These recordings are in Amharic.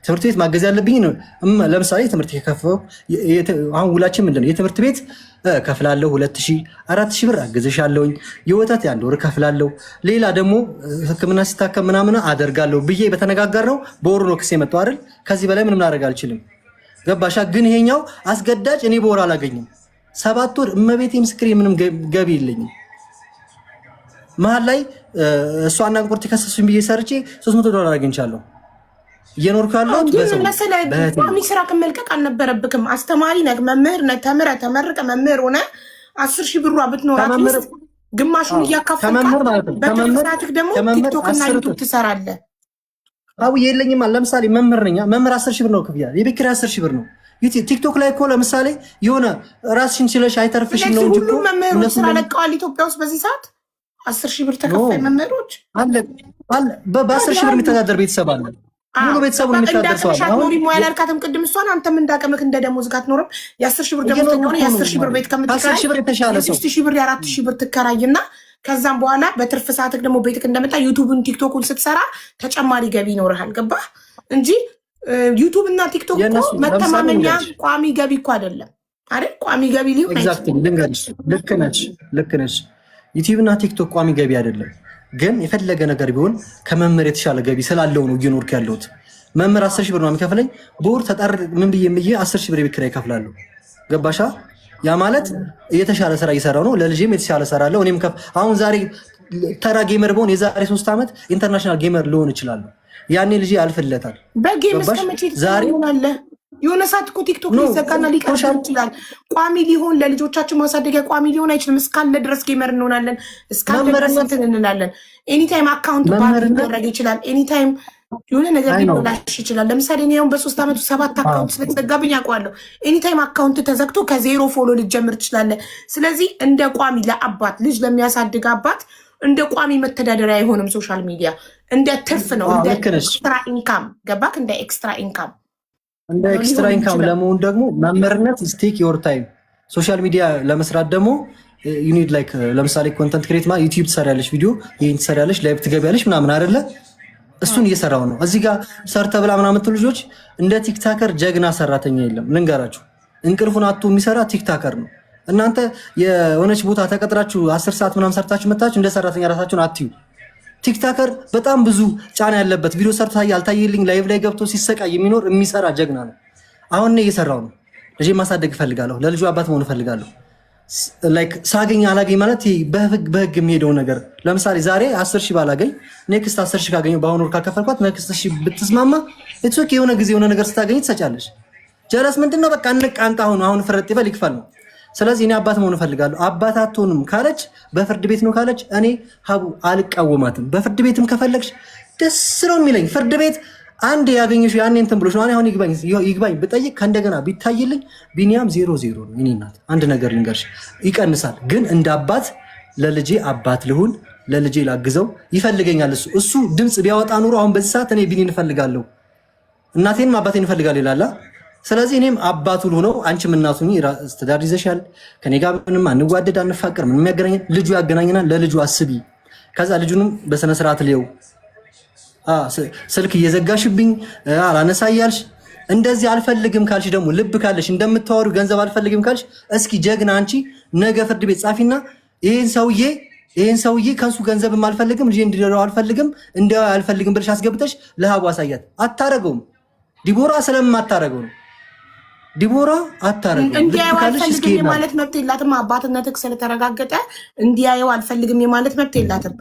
ትምህርት ቤት ማገዝ ያለብኝ ነው። ለምሳሌ ትምህርት የከፈው አሁን ውላችን ምንድነው? የትምህርት ቤት ከፍላለሁ 2000 4000 ብር አገዝሻለሁኝ። የወተት ያን ወር ከፍላለሁ። ሌላ ደግሞ ሕክምና ሲታከም ምናምን አደርጋለሁ ብዬ በተነጋገርነው በወር ነው ክስ የመጣው አይደል? ከዚህ በላይ ምንም ላደርግ አልችልም። ገባሻ? ግን ይሄኛው አስገዳጅ እኔ በወር አላገኝም። 7 ወር እመቤቴ ምስክሬ ምንም ገቢ የለኝም። መሀል ላይ እሷና እንቁርት ከሰሱኝ ብዬ ሰርቼ $300 አግኝቻለሁ። እየኖርኩ ያለሁት ቋሚ ስራ ከመልቀቅ አልነበረብክም። አስተማሪ ነህ፣ መምህር ነህ፣ ተመርቀህ መምህር ሆነ 10,000 ብሯ ብትኖራት ግማሹን እያካፈልክ በትርፍራትህ ደግሞ ቲክቶክ እና ዩቱብ ትሰራለህ። አው የለኝም። ለምሳሌ መምህር ነኝ። መምህር 10,000 ብር ነው ክፍያ። የቤት ኪራይ 10,000 ብር ነው። ቲክቶክ ላይ እኮ ለምሳሌ የሆነ ራስሽን ችለሽ አይተርፍሽም ነው እንጂ እኮ መምህሮች ስራ ለቀዋል ኢትዮጵያ ውስጥ በዚህ ሰዓት 10,000 ብር ተከፋይ መምህሮች አለ። በ10,000 ብር የሚተዳደር ቤተሰብ አለ። ሙሉ ቤተሰቡን የሚተዳደር ሰው አለ። አሁን ሞሪ ሞያል አልካተም ቅድም እሷን አንተም እንዳቀመክ እንደ ደሞዝ ጋር አትኖርም። የ10,000 ብር ደሞዝ ተቀበለ። የ10,000 ብር ቤት ከምትከራይ 10,000 ብር የተሻለ ሰው 6,000 ብር 4,000 ብር ትከራይና ከዛም በኋላ በትርፍ ሰዓትክ ደግሞ ቤትክ እንደመጣ ዩቲዩብን ቲክቶክን ስትሰራ ተጨማሪ ገቢ ይኖርሃል። ገባህ እንጂ ዩቲዩብ እና ቲክቶክ እኮ መተማመኛ ቋሚ ገቢ እኮ አይደለም አይደል? ቋሚ ገቢ ሊሆን ልክ ነች። ዩቲዩብ እና ቲክቶክ ቋሚ ገቢ አይደለም። ግን የፈለገ ነገር ቢሆን ከመምህር የተሻለ ገቢ ስላለው ነው እየኖርኩ ያለሁት። መምህር 10,000 ብር ነው የሚከፍለኝ። በወር ተጣር ምን ብዬ 10,000 ብር የቤት ኪራይ እከፍላለሁ። ገባሻ? ያ ማለት የተሻለ ስራ እየሰራው ነው። ለልጄም የተሻለ እሰራለሁ። እኔም አሁን ዛሬ ተራ ጌመር በሆን የዛሬ 3 ዓመት ኢንተርናሽናል ጌመር ልሆን እችላለሁ። ያኔ ልጄ አልፍለታል። በጌም እስከመቼ ትሆናለ? የሆነ ሰዓት እኮ ቲክቶክ ሊዘጋና ሊቀር ይችላል። ቋሚ ሊሆን ለልጆቻችን ማሳደጊያ ቋሚ ሊሆን አይችልም። እስካለ ድረስ ጌመር እንሆናለን። እስካለ ድረስ እንትን እንላለን። ኤኒታይም አካውንት ባንክ ሊደረግ ይችላል። ኤኒታይም የሆነ ነገር ሊበላሽ ይችላል። ለምሳሌ እኔ አሁን በ3 ዓመቱ 7 አካውንት ስለተዘጋብኝ አውቀዋለሁ። ኤኒታይም አካውንት ተዘግቶ ከዜሮ ፎሎ ልጀምር ትችላለህ። ስለዚህ እንደ ቋሚ ለአባት ልጅ ለሚያሳድግ አባት እንደ ቋሚ መተዳደሪያ አይሆንም። ሶሻል ሚዲያ እንደ ትርፍ ነው፣ እንደ ኤክስትራ ኢንካም። ገባክ? እንደ ኤክስትራ ኢንካም እንደ ኤክስትራ ኢንካም ለመሆን ደግሞ መምህርነት ስቴክ ዮር ታይም። ሶሻል ሚዲያ ለመስራት ደግሞ ዩ ኒድ ላይክ ለምሳሌ ኮንተንት ክሬት ማ ዩቲዩብ ትሰሪያለሽ፣ ቪዲዮ ይሄን ትሰሪያለሽ፣ ላይቭ ትገቢያለሽ ምናምን አይደለ? እሱን እየሰራው ነው። እዚህ ጋር ሰርተ ብላ ምናምን የምትሉ ልጆች እንደ ቲክታከር ጀግና ሰራተኛ የለም። ልንገራችሁ፣ እንቅልፉን አጥቶ የሚሰራ ቲክታከር ነው። እናንተ የሆነች ቦታ ተቀጥራችሁ 10 ሰዓት ምናምን ሰርታችሁ መታችሁ እንደ ሰራተኛ ራሳችሁን አትዩ። ቲክታከር በጣም ብዙ ጫና ያለበት ቪዲዮ ሰርቶ አልታየልኝ ላይቭ ላይ ገብቶ ሲሰቃይ የሚኖር የሚሰራ ጀግና ነው። አሁን እኔ እየሰራው ነው። ልጄ ማሳደግ እፈልጋለሁ። ለልጁ አባት መሆን እፈልጋለሁ። ላይክ ሳገኝ አላገኝ ማለት በህግ የሚሄደው ነገር። ለምሳሌ ዛሬ 10,000 ባላገኝ ኔክስት 10,000 ካገኘው በአሁኑ ወር ካልከፈልኳት ኔክስት 10,000 ብትስማማ ኢትስ ኦኬ። የሆነ ጊዜ የሆነ ነገር ስታገኝ ትሰጫለሽ። ጀለስ ምንድነው? በቃ እንቃንጣ አሁን ፍረጥ ይበል ይክፈል ነው። ስለዚህ እኔ አባት መሆን እፈልጋለሁ። አባት አትሆንም ካለች በፍርድ ቤት ነው ካለች እኔ ሀቡ አልቃወማትም። በፍርድ ቤትም ከፈለግሽ ደስ ነው የሚለኝ። ፍርድ ቤት አንድ ያገኘሽ ያኔ እንትን ብሎሽ ነው። አሁን ይግባኝ ብጠይቅ ከእንደገና ቢታይልኝ ቢኒያም 0-0 ነው። እኔ እናት አንድ ነገር ልንገርሽ፣ ይቀንሳል። ግን እንደ አባት ለልጄ አባት ልሁን፣ ለልጄ ላግዘው ይፈልገኛል። እሱ ድምፅ ቢያወጣ ኑሮ አሁን በዚህ ሰዓት እኔ ቢኒን እፈልጋለሁ፣ እናቴንም አባቴን እፈልጋለሁ ይላላ። ስለዚህ እኔም አባቱ ልሆነው፣ አንቺም እናቱ ትዳር ይዘሻል። ከኔ ጋር ምንም አንዋደድ አንፋቀር፣ ምንም ያገናኘን ልጁ ያገናኘናል። ለልጁ አስቢ። ከዛ ልጁንም በስነ ስርዓት ልየው። ስልክ እየዘጋሽብኝ አላነሳ እያልሽ እንደዚህ አልፈልግም ካልሽ ደግሞ ልብ ካለሽ እንደምታወሩ ገንዘብ አልፈልግም ካልሽ እስኪ ጀግና አንቺ ነገ ፍርድ ቤት ጻፊና ይሄን ሰውዬ ከሱ ገንዘብም አልፈልግም ልጅ እንዲደረው አልፈልግም እንደው አልፈልግም ብለሽ አስገብተሽ ለሀቡ አሳያት። አታረገውም። ዲቦራ ስለማታረገው ነው። ዲቦራ አታረገው። እንዲያየው አልፈልግም የማለት መብት የላትም። አባትነትህ ስለተረጋገጠ እንዲያየው አልፈልግም የማለት መብት የላትም።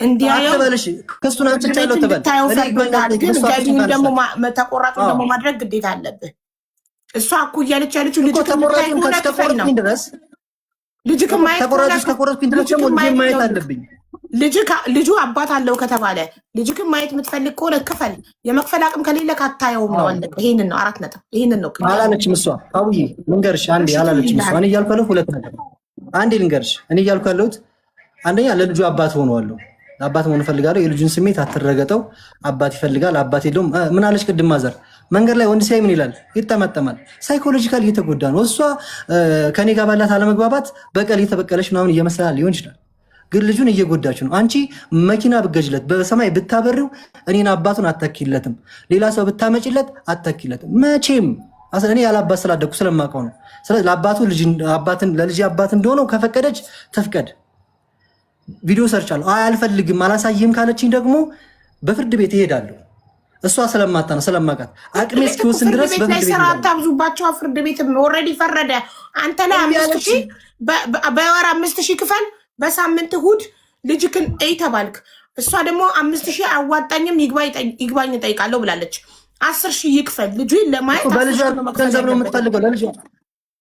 እንዲያየው ክሱን አንጭቻለሁ ትበል። ግን ገቢውን ደግሞ ተቆራጩን ደግሞ ማድረግ ግዴታ አለብህ። እሷ እኮ እያለች ያለችው ልጅ ማየት አለብኝ። ልጁ አባት አለው ከተባለ ልጅክን ማየት የምትፈልግ ከሆነ ክፈል። የመክፈል አቅም ከሌለ ካታየውም ነው አለ። ይሄንን ነው 4 ነጥብ። ይሄንን ነው አላለችም እሷ። አውዬ ልንገርሽ አንዴ አላለችም እሷ። እኔ እያልኩ ያለሁት 2 ነገር አንዴ ልንገርሽ። እኔ እያልኩ ያለሁት አንደኛ ለልጁ አባት ሆነዋለሁ። አባት መሆን እፈልጋለሁ። የልጁን ስሜት አትረገጠው። አባት ይፈልጋል፣ አባት የለውም። ምን አለች ቅድም ማዘር? መንገድ ላይ ወንድ ሲያይ ምን ይላል? ይጠመጠማል። ሳይኮሎጂካል እየተጎዳ ነው። እሷ ከኔ ጋር ባላት አለመግባባት በቀል እየተበቀለች ምናምን እየመሰላል ሊሆን ይችላል። ግን ልጁን እየጎዳችሁ ነው። አንቺ መኪና ብገጅለት በሰማይ ብታበሪው እኔን አባቱን አተኪለትም፣ ሌላ ሰው ብታመጭለት አተኪለትም መቼም። እኔ ያላባት ስላደኩ ስለማውቀው ነው። ስለዚህ ለአባቱ ለልጅ አባት እንደሆነው ከፈቀደች ትፍቀድ። ቪዲዮ ሰርቻለሁ። አልፈልግም አላሳይህም ካለችኝ ደግሞ በፍርድ ቤት ይሄዳለሁ። እሷ ስለማታ ነው ስለማውቃት አቅሜ እስኪወስን ድረስ በፍርድ ቤት ይሄዳለሁ። አታብዙባቸው። ፍርድ ቤት ኦልሬዲ ፈረደ። አንተ ላይ 5000 በወር 5000 ክፈል፣ በሳምንት እሑድ ልጅክን እይ ተባልክ። እሷ ደግሞ 5000 አዋጣኝም ይግባኝ እጠይቃለሁ ብላለች። 10000 ይክፈል። ልጁ ለማየት ገንዘብ ነው የምትፈልገው።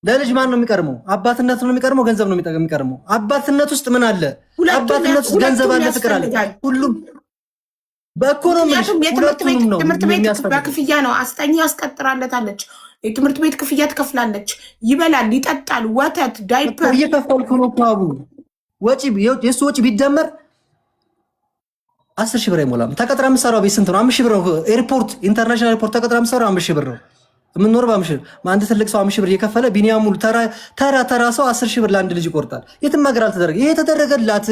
ለልጅ ማን ነው የሚቀርመው? አባትነት ነው የሚቀርመው? ገንዘብ ነው የሚቀርመው? አባትነት ውስጥ ምን አለ? አባትነት ውስጥ ገንዘብ አለ፣ ፍቅር አለ፣ ሁሉም በኢኮኖሚ ትምህርት ቤት በክፍያ ነው። አስጠኝ ያስቀጥራለታለች። የትምህርት ቤት ክፍያ ትከፍላለች። ይበላል፣ ይጠጣል፣ ወተት፣ ዳይፐር እየከፈልኩ ነው። አቡ ወጪ የሱ ወጪ ቢደመር 10 ሺህ ብር አይሞላም። ተቀጥራ የምትሰራው ቤት ስንት ነው? 5 ሺህ ብር ነው። ኤርፖርት ኢንተርናሽናል ኤርፖርት ተቀጥራ የምትሰራው 5 ሺህ ብር ነው። የምንኖር በ5 ሺህ አንድ ትልቅ ሰው 5 ሺህ ብር እየከፈለ ቢኒያም ሙሉ ተራ ሰው 10 ሺህ ብር ለአንድ ልጅ ይቆርጣል። የትም ሀገር አልተደረገ። ይሄ የተደረገላት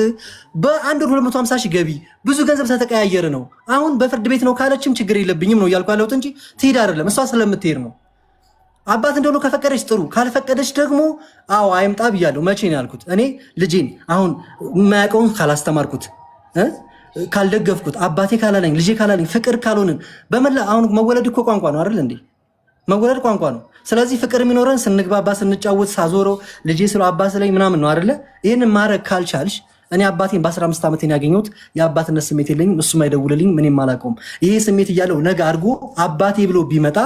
በአንድ ወር 250 ሺህ ገቢ ብዙ ገንዘብ ተተቀያየረ ነው። አሁን በፍርድ ቤት ነው ካለችም ችግር የለብኝም ነው እያልኩ ያለሁት እንጂ ትሄድ አይደለም። እሷ ስለምትሄድ ነው። አባት እንደሆነ ከፈቀደች ጥሩ፣ ካልፈቀደች ደግሞ አዎ አይምጣ ብያለሁ። መቼ ነው ያልኩት? እኔ ልጄን አሁን የማያውቀውን ካላስተማርኩት ካልደገፍኩት አባቴ ካላለኝ ልጄ ካላለኝ ፍቅር ካልሆንን በመላ አሁን መወለድ እኮ ቋንቋ ነው አይደል እንዴ? መወለድ ቋንቋ ነው። ስለዚህ ፍቅር የሚኖረን ስንግባባ፣ ስንጫወት፣ ሳዞረው ልጄ ስለ አባት ስለኝ ምናምን ነው አይደለ? ይህንን ማድረግ ካልቻልሽ እኔ አባቴን በ15 ዓመት ያገኘሁት የአባትነት ስሜት የለኝም። እሱም አይደውልልኝም፣ እኔም አላውቀውም። ይሄ ስሜት እያለው ነገ አድርጎ አባቴ ብሎ ቢመጣ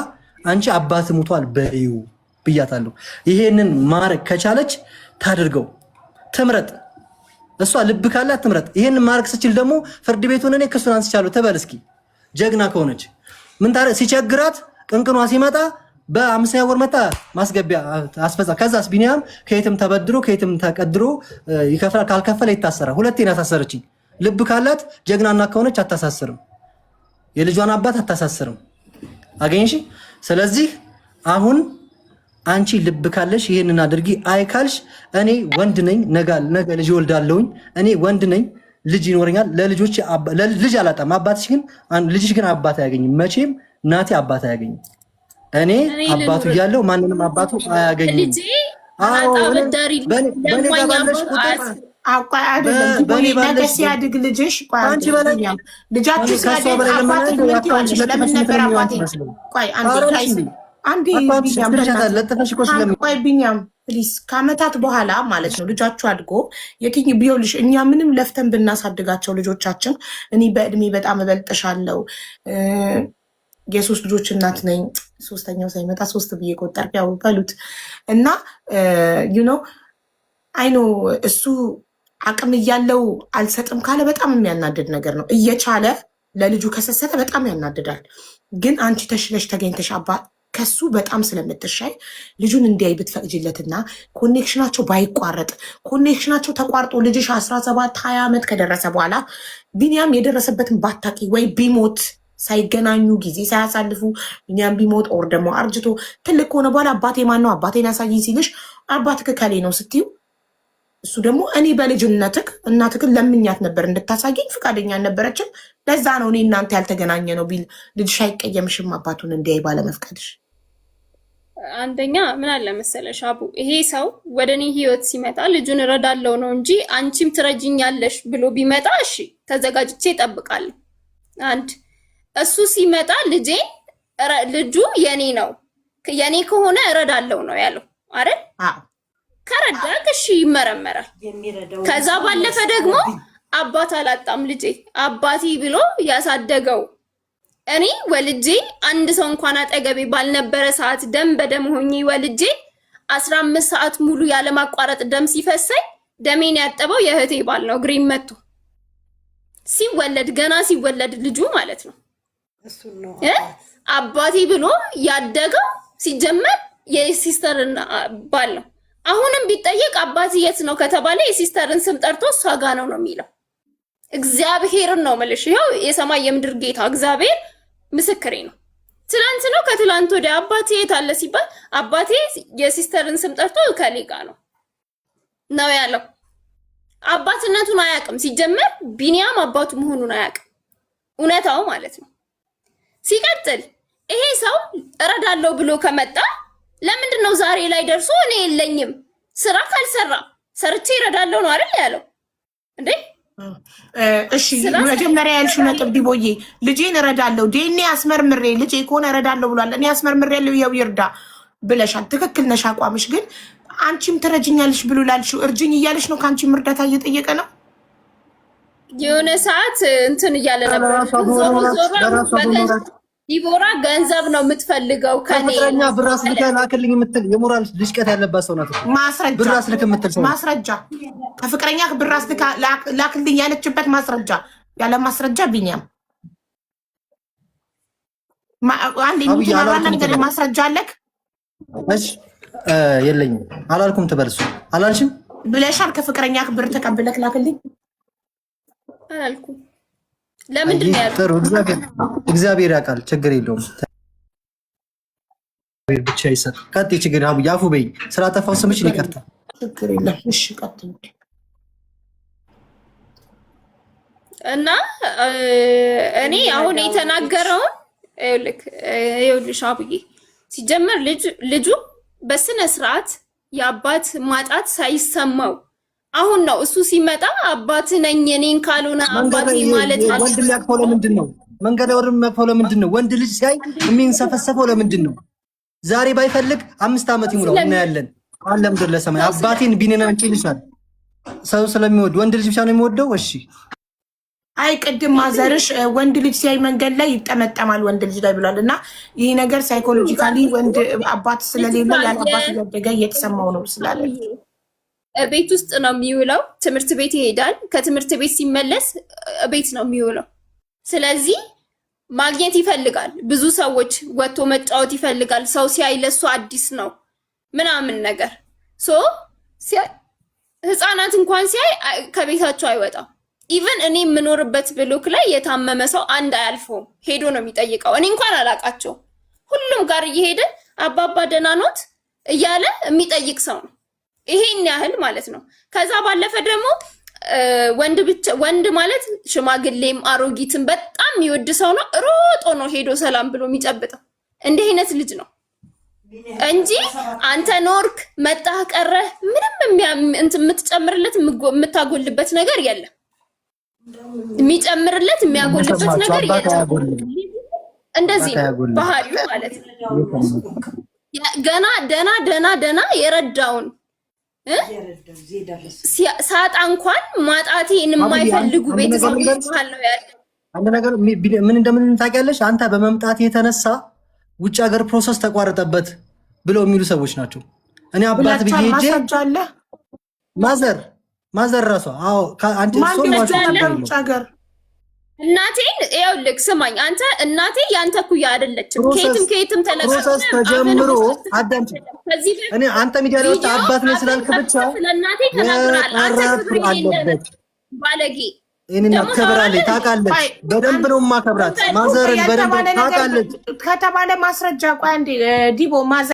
አንቺ አባት ሙቷል በይው ብያታለሁ። ይሄንን ማድረግ ከቻለች ታድርገው፣ ትምረጥ። እሷ ልብ ካላት ትምረጥ። ይሄንን ማድረግ ስችል ደግሞ ፍርድ ቤቱን እኔ ክሱን አንስቻለሁ ትበል እስኪ። ጀግና ከሆነች ምን ታረ ሲቸግራት ቅንቅኗ ሲመጣ በ50 ወር መታ ማስገቢያ አስፈጻ። ከዛስ ቢኒያም ከየትም ተበድሮ ከየትም ተቀድሮ ይከፍላል። ካልከፈለ ይታሰራል። ሁለቴ ነው ያሳሰረችኝ። ልብ ካላት ጀግናና ከሆነች አታሳስርም። የልጇን አባት አታሳስርም። አገኝሽ። ስለዚህ አሁን አንቺ ልብ ካለሽ ይሄንን አድርጊ። አይካልሽ እኔ ወንድ ነኝ፣ ነገ ልጅ ወልዳለሁኝ። እኔ ወንድ ነኝ፣ ልጅ ይኖረኛል። ለልጆች ልጅ አላጣም። ልጅሽ ግን አባት አያገኝም መቼም። ናቴ አባት አያገኝም። እኔ አባቱ እያለሁ ማንንም አባቱ አያገኝም። ሲያድግ ልጅሽ ልጃችሁ ቢኒያም ፕሊስ ከአመታት በኋላ ማለት ነው ልጃችሁ አድጎ ቢሆንሽ እኛ ምንም ለፍተን ብናሳድጋቸው ልጆቻችን እኔ በእድሜ በጣም እበልጥሻለሁ የ3 ልጆች እናት ነኝ። 3ኛው ሳይመጣ 3 ብዬ ቆጠርኩ። ያው በሉት እና አይኖ እሱ አቅም እያለው አልሰጥም ካለ በጣም የሚያናድድ ነገር ነው። እየቻለ ለልጁ ከሰሰተ በጣም ያናድዳል። ግን አንቺ ተሽለሽ ተገኝተሽ ከሱ በጣም ስለምትሻይ ልጁን እንዲያይ ብትፈቅጅለትና ኮኔክሽናቸው ባይቋረጥ፣ ኮኔክሽናቸው ተቋርጦ ልጅሽ 17-20 ዓመት ከደረሰ በኋላ ቢኒያም የደረሰበትን ባታቂ ወይ ቢሞት ሳይገናኙ ጊዜ ሳያሳልፉ ቢኒያም ቢሞት ኦር ደግሞ አርጅቶ ትልቅ ከሆነ በኋላ አባቴ ማን ነው አባቴን ያሳይኝ ሲልሽ አባትክ ከሌ ነው ስትዩ እሱ ደግሞ እኔ በልጅነትክ እናትክን ለምኛት ነበር እንድታሳየኝ ፍቃደኛ አልነበረችም፣ ለዛ ነው እኔ እናንተ ያልተገናኘ ነው ቢል ልጅሽ አይቀየምሽም አባቱን እንዲያይ ባለመፍቀድሽ? አንደኛ ምን አለ መሰለሽ አቡ፣ ይሄ ሰው ወደ እኔ ህይወት ሲመጣ ልጁን እረዳለው ነው እንጂ አንቺም ትረጅኛለሽ ብሎ ቢመጣ እሺ ተዘጋጅቼ እጠብቃለሁ። አንድ እሱ ሲመጣ ልጁ የኔ ነው የኔ ከሆነ እረዳለው ነው ያለው አይደል? ከረዳክ እሺ ይመረመራል። ከዛ ባለፈ ደግሞ አባት አላጣም ልጄ አባቴ ብሎ ያሳደገው እኔ ወልጄ አንድ ሰው እንኳን አጠገቤ ባልነበረ ሰዓት ደም በደም ሆኜ ወልጄ 15 ሰዓት ሙሉ ያለማቋረጥ ደም ሲፈሰኝ ደሜን ያጠበው የእህቴ ባል ነው። ግሪን መጥቶ ሲወለድ ገና ሲወለድ ልጁ ማለት ነው አባቴ ብሎ ያደገው ሲጀመር የሲስተርና ባል ነው። አሁንም ቢጠየቅ አባቴ የት ነው ከተባለ የሲስተርን ስም ጠርቶ እሷ ጋ ነው የሚለው። እግዚአብሔርን ነው የምልሽ። ይኸው የሰማይ የምድር ጌታ እግዚአብሔር ምስክሬ ነው። ትላንት ነው ከትላንት ወዲያ አባቴ የት አለ ሲባል አባቴ የሲስተርን ስም ጠርቶ ከሌ ጋ ነው ያለው። አባትነቱን አያውቅም። ሲጀመር ቢኒያም አባቱ መሆኑን አያውቅም፣ እውነታው ማለት ነው። ሲቀጥል ይሄ ሰው እረዳለሁ ብሎ ከመጣ ለምንድን ነው ዛሬ ላይ ደርሶ እኔ የለኝም ስራ ካልሰራ ሰርቼ እረዳለሁ ነው አይደል ያለው እንዴ? እሺ መጀመሪያ ያልሽው ነጥብ ዲቦዬ፣ ልጄን እረዳለሁ ዲኤንኤ አስመርምሬ ልጄ ከሆነ እረዳለሁ ብሏል። እኔ አስመርምሬ ያለው ያው ይርዳ ብለሻል። ትክክል ነሽ አቋምሽ። ግን አንቺም ትረጅኛለሽ ብሎ ላልሽው እርጅኝ እያለሽ ነው። ከአንቺም እርዳታ እየጠየቀ ነው። የሆነ ሰዓት እንትን እያለ ነበር። ዲቦራ ገንዘብ ነው የምትፈልገው ከኔ ከፍቅረኛ ብራስ ልከ ላክልኝ የምትል የሞራል ልሽቀት ያለባት ሰው ናት። ማስረጃ ብራስ ልክ የምትል ሰው ማስረጃ ከፍቅረኛ ብራስ ልካ ላክልኝ ያለችበት ማስረጃ ያለ ማስረጃ ቢኒያም አንዴ ነገር ማስረጃ አለክ? እሺ የለኝም አላልኩም። ትበልሱ አላልሽም ብለሻል። ከፍቅረኛ ብር ተቀብለክ ላክልኝ አላልኩም። ለምንድን ነው ያልኩት? እግዚአብሔር ያውቃል። ችግር የለውም። ብቻ ይሰጥ። ቀጥይ። ችግር አቡ ያፉ በይ። ስራ ጠፋው ስምሽ ይቅርታ። ችግር የለም። እሺ ቀጥይ። እና እኔ አሁን የተናገረውን ይኸውልሽ አቡዬ፣ ሲጀመር ልጁ በስነ ስርዓት የአባት ማጣት ሳይሰማው አሁን ነው እሱ ሲመጣ አባት ነኝ እኔን ካልሆነ አባቴ ማለት ነው። ወንድ የሚያቅፈው ለምንድን ነው? መንገድ ወር የሚያቅፈው ለምንድን ነው? ወንድ ልጅ ሲያይ የሚንሰፈሰፈው ለምንድን ነው? ዛሬ ባይፈልግ 5 ዓመት ይሙላው እናያለን። አለም ድር ለሰማይ አባቴን ቢኔና እንጭልሻል። ሰው ስለሚወድ ወንድ ልጅ ብቻ ነው የሚወደው። እሺ አይ ቅድም ማዘርሽ ወንድ ልጅ ሲያይ መንገድ ላይ ይጠመጠማል ወንድ ልጅ ላይ ብሏል። እና ይህ ነገር ሳይኮሎጂካሊ ወንድ አባት ስለሌለ ያለ አባት እያደገ እየተሰማው ነው ስላለ ቤት ውስጥ ነው የሚውለው። ትምህርት ቤት ይሄዳል። ከትምህርት ቤት ሲመለስ ቤት ነው የሚውለው። ስለዚህ ማግኘት ይፈልጋል። ብዙ ሰዎች ወጥቶ መጫወት ይፈልጋል። ሰው ሲያይ ለሱ አዲስ ነው ምናምን ነገር ህፃናት እንኳን ሲያይ ከቤታቸው አይወጣም። ኢቨን እኔ የምኖርበት ብሎክ ላይ የታመመ ሰው አንድ አያልፈውም፣ ሄዶ ነው የሚጠይቀው። እኔ እንኳን አላቃቸው። ሁሉም ጋር እየሄደ አባባ ደህና ኖት እያለ የሚጠይቅ ሰው ነው። ይሄን ያህል ማለት ነው። ከዛ ባለፈ ደግሞ ወንድ ማለት ሽማግሌም አሮጊትም በጣም የሚወድ ሰው ነው። ሮጦ ነው ሄዶ ሰላም ብሎ የሚጨብጠው። እንዲህ አይነት ልጅ ነው እንጂ አንተ ኖርክ መጣህ ቀረህ ምንም የምትጨምርለት የምታጎልበት ነገር የለም። የሚጨምርለት የሚያጎልበት ነገር የለም። እንደዚህ ነው ባህሪው ማለት ነው። ገና ደና የረዳውን ሳጣ እንኳን ማጣቴን የማይፈልጉ ቤተሰቦች አለው ያለ አንድ ነገር ምን እንደምን ታውቂያለሽ? አንተ በመምጣት የተነሳ ውጭ ሀገር ፕሮሰስ ተቋረጠበት ብለው የሚሉ ሰዎች ናቸው። እኔ አባት ብዬ ሄጄ ማዘር ራሷ አዎ አንቺ ውጭ ሀገር እናቴን ይኸውልህ ስማኝ፣ አንተ እናቴ ያንተ ኩያ አይደለችም። ከየትም ፕሮሰስ ተጀምሮ አዳምጪ። እኔ አንተ ሚዲያ ላይ ወጣ አባት ነው ስላልክ ብቻ ስለእናቴ ተናግራል። አንተ ክብር የለህም ባለጌ። እኔና ከብራለች ታውቃለች፣ በደንብ ነው የማከብራት። ማዘርን በደንብ ታውቃለች ከተባለ ማስረጃ ቆይ አንዴ ዲቦ